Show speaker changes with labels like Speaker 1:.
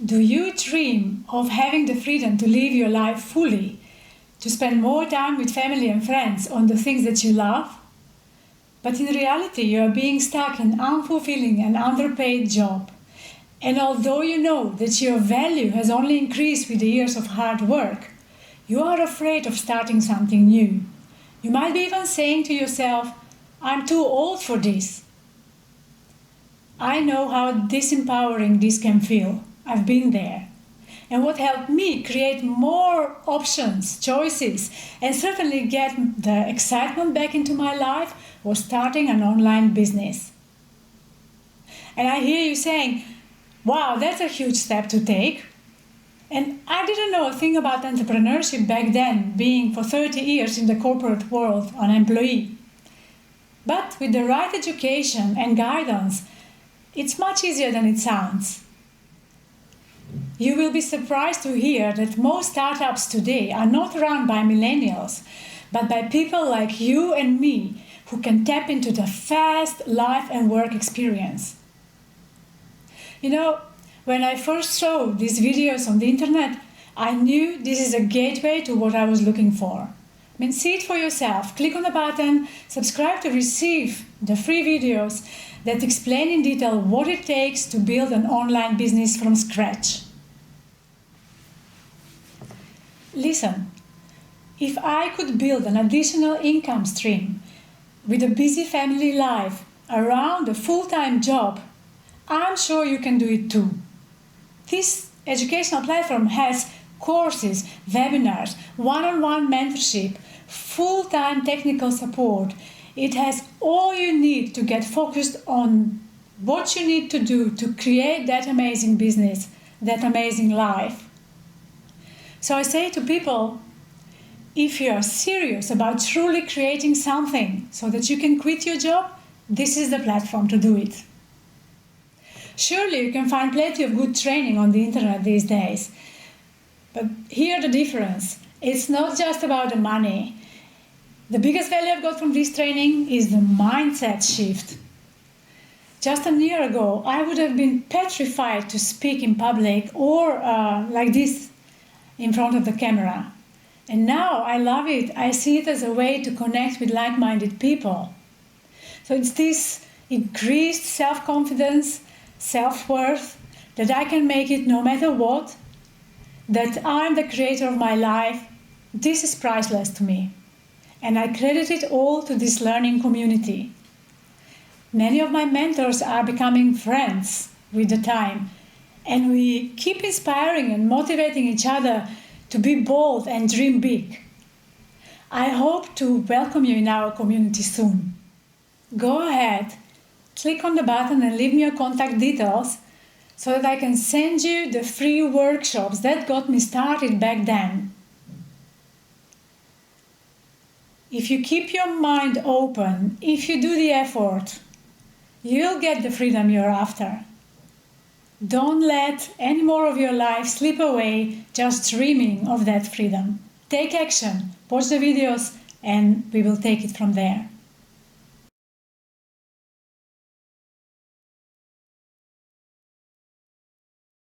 Speaker 1: Do you dream of having the freedom to live your life fully, to spend more time with family and friends on the things that you love? But in reality, you are being stuck in an unfulfilling and underpaid job. And although you know that your value has only increased with the years of hard work, you are afraid of starting something new. You might be even saying to yourself, "I'm too old for this." I know how disempowering this can feel. I've been there. And what helped me create more options, choices, and certainly get the excitement back into my life was starting an online business. And I hear you saying, "Wow, that's a huge step to take." And I didn't know a thing about entrepreneurship back then, being for 30 years in the corporate world an employee. But with the right education and guidance, it's much easier than it sounds. You will be surprised to hear that most startups today are not run by millennials, but by people like you and me who can tap into the fast life and work experience. You know, when I first saw these videos on the internet, I knew this is a gateway to what I was looking for. See it for yourself. Click on the button, subscribe to receive the free videos that explain in detail what it takes to build an online business from scratch. Listen, if I could build an additional income stream with a busy family life around a full-time job, I'm sure you can do it too. This educational platform has courses, webinars, one-on-one mentorship, full-time technical support. It has all you need to get focused on what you need to do to create that amazing business, that amazing life. So I say to people, if you are serious about truly creating something so that you can quit your job, this is the platform to do it. Surely you can find plenty of good training on the internet these days. But hear the difference. It's not just about the money. The biggest value I've got from this training is the mindset shift. Just a year ago, I would have been petrified to speak in public or like this in front of the camera. And now I love it. I see it as a way to connect with like-minded people. So it's this increased self-confidence, self-worth, that I can make it no matter what, that I'm the creator of my life. This is priceless to me. And I credit it all to this learning community. Many of my mentors are becoming friends with the time, and we keep inspiring and motivating each other to be bold and dream big. I hope to welcome you in our community soon. Go ahead, click on the button and leave me your contact details so that I can send you the free workshops that got me started back then. If you keep your mind open, if you do the effort, you'll get the freedom you're after. Don't let any more of your life slip away just dreaming of that freedom. Take action, watch the videos, and we will take it from there.